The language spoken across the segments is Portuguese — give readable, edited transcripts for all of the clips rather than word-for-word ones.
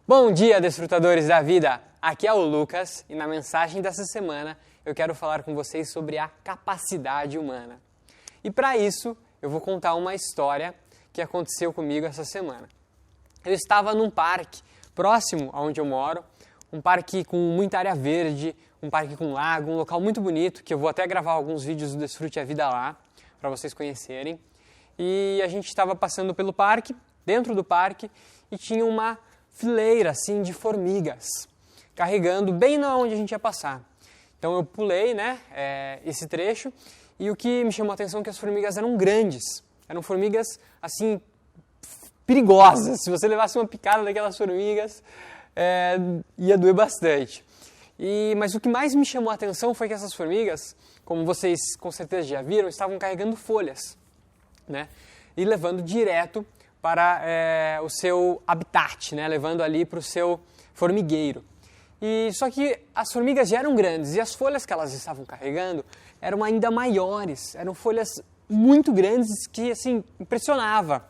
Bom dia, desfrutadores da vida! Aqui é o Lucas e na mensagem dessa semana eu quero falar com vocês sobre a capacidade humana. E para isso eu vou contar uma história que aconteceu comigo essa semana. Eu estava num parque próximo aonde eu moro, um parque com muita área verde, um parque com lago, um local muito bonito, que eu vou até gravar alguns vídeos do Desfrute a Vida lá, para vocês conhecerem. E a gente estava passando pelo parque, dentro do parque, e tinha uma fileira assim de formigas, carregando bem na onde a gente ia passar. Então eu pulei, esse trecho, e o que me chamou a atenção é que as formigas eram grandes, eram formigas assim perigosas. Se você levasse uma picada daquelas formigas, ia doer bastante. Mas o que mais me chamou a atenção foi que essas formigas, como vocês com certeza já viram, estavam carregando folhas, e levando direto para o seu habitat, levando ali para o seu formigueiro. Só que as formigas já eram grandes e as folhas que elas estavam carregando eram ainda maiores, eram folhas muito grandes que assim, impressionava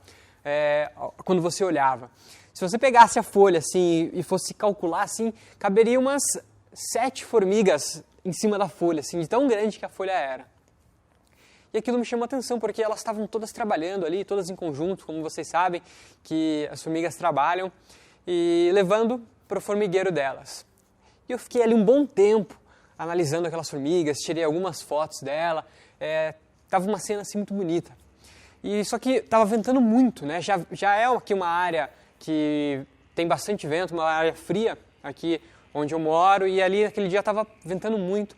quando você olhava. Se você pegasse a folha assim, e fosse calcular, assim, caberia umas 7 formigas em cima da folha, assim, de tão grande que a folha era. E aquilo me chamou a atenção, porque elas estavam todas trabalhando ali, todas em conjunto, como vocês sabem, que as formigas trabalham, e levando para o formigueiro delas. E eu fiquei ali um bom tempo analisando aquelas formigas, tirei algumas fotos dela, estava uma cena assim muito bonita. Só que estava ventando muito, já é aqui uma área que tem bastante vento, uma área fria aqui onde eu moro, e ali naquele dia estava ventando muito.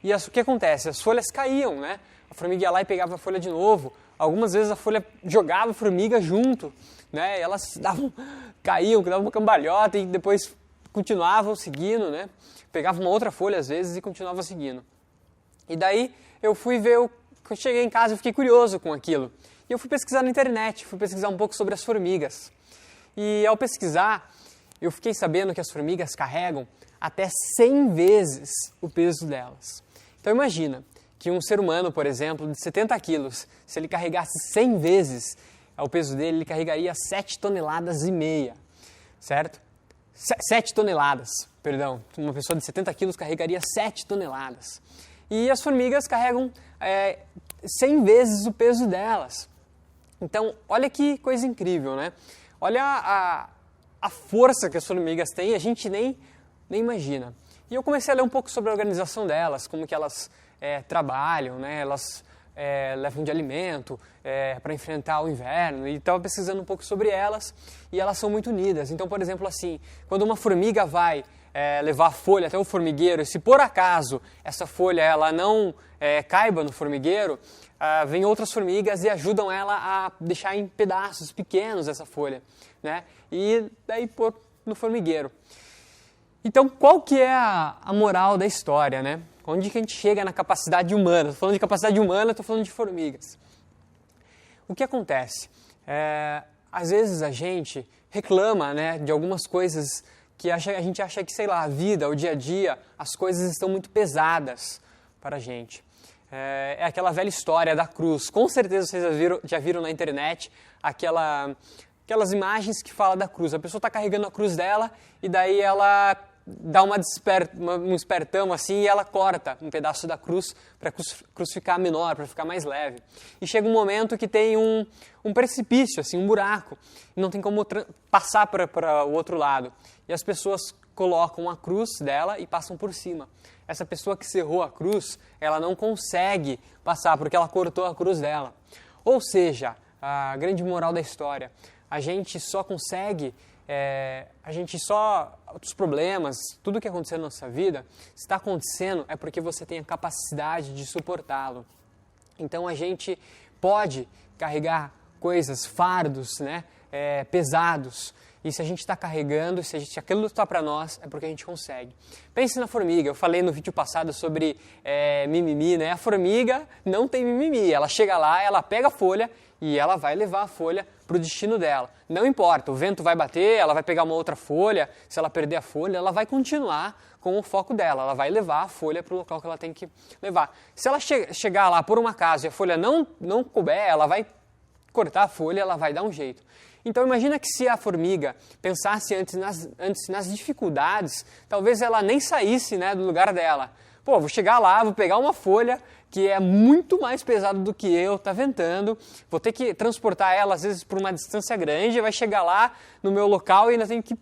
E o que acontece? As folhas caíam, A formiga ia lá e pegava a folha de novo. Algumas vezes a folha jogava a formiga junto, Elas caíam, davam uma cambalhota e depois continuavam seguindo, Pegava uma outra folha às vezes e continuava seguindo. E daí eu fui ver, quando eu cheguei em casa eu fiquei curioso com aquilo. E eu fui pesquisar na internet, fui pesquisar um pouco sobre as formigas. E ao pesquisar, eu fiquei sabendo que as formigas carregam até 100 vezes o peso delas. Então imagina que um ser humano, por exemplo, de 70 quilos, se ele carregasse 100 vezes o peso dele, ele carregaria 7,5 toneladas, certo? 7 toneladas, perdão. Uma pessoa de 70 quilos carregaria 7 toneladas. E as formigas carregam 100 vezes o peso delas. Então, olha que coisa incrível, Olha a força que as formigas têm, a gente nem imagina. E eu comecei a ler um pouco sobre a organização delas, como que elas trabalham, Elas levam de alimento para enfrentar o inverno, e estava pesquisando um pouco sobre elas, e elas são muito unidas. Então, por exemplo, assim, quando uma formiga vai levar a folha até o formigueiro, e se por acaso essa folha ela não caiba no formigueiro, vem outras formigas e ajudam ela a deixar em pedaços pequenos essa folha, E daí pôr no formigueiro. Então, qual que é a moral da história, Onde que a gente chega na capacidade humana? Estou falando de capacidade humana, estou falando de formigas. O que acontece? Às vezes a gente reclama, de algumas coisas que a gente acha que, sei lá, a vida, o dia a dia, as coisas estão muito pesadas para a gente. É aquela velha história da cruz. Com certeza vocês já viram na internet aquelas imagens que falam da cruz. A pessoa está carregando a cruz dela e daí ela dá um espertão assim e ela corta um pedaço da cruz para a cruz ficar menor, para ficar mais leve. E chega um momento que tem um precipício, assim, um buraco, e não tem como passar para o outro lado. E as pessoas colocam a cruz dela e passam por cima. Essa pessoa que cerrou a cruz, ela não consegue passar porque ela cortou a cruz dela. Ou seja, a grande moral da história, a gente só consegue... os problemas, tudo que aconteceu na nossa vida, se está acontecendo é porque você tem a capacidade de suportá-lo. Então a gente pode carregar coisas, fardos, pesados. E se a gente está carregando, se aquilo está para nós, é porque a gente consegue. Pense na formiga. Eu falei no vídeo passado sobre mimimi, A formiga não tem mimimi. Ela chega lá, ela pega a folha e ela vai levar a folha para o destino dela. Não importa, o vento vai bater, ela vai pegar uma outra folha. Se ela perder a folha, ela vai continuar com o foco dela. Ela vai levar a folha para o local que ela tem que levar. Se ela chegar lá por um acaso e a folha não couber, ela vai cortar a folha, ela vai dar um jeito. Então imagina que se a formiga pensasse antes nas dificuldades, talvez ela nem saísse, né, do lugar dela. Pô, vou chegar lá, vou pegar uma folha que é muito mais pesada do que eu, tá ventando, vou ter que transportar ela às vezes por uma distância grande, vai chegar lá no meu local e ainda tenho que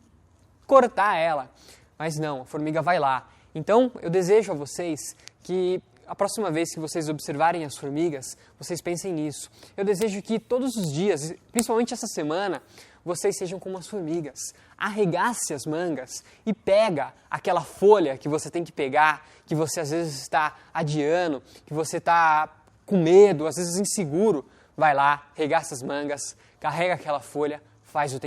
cortar ela. Mas não, a formiga vai lá. Então eu desejo a vocês que a próxima vez que vocês observarem as formigas, vocês pensem nisso. Eu desejo que todos os dias, principalmente essa semana, vocês sejam como as formigas. Arregace as mangas e pega aquela folha que você tem que pegar, que você às vezes está adiando, que você está com medo, às vezes inseguro. Vai lá, arregaça as mangas, carrega aquela folha, faz o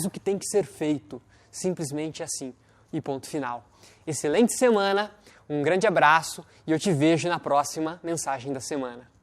que tem que ser feito. Simplesmente assim. E ponto final. Excelente semana, um grande abraço e eu te vejo na próxima mensagem da semana.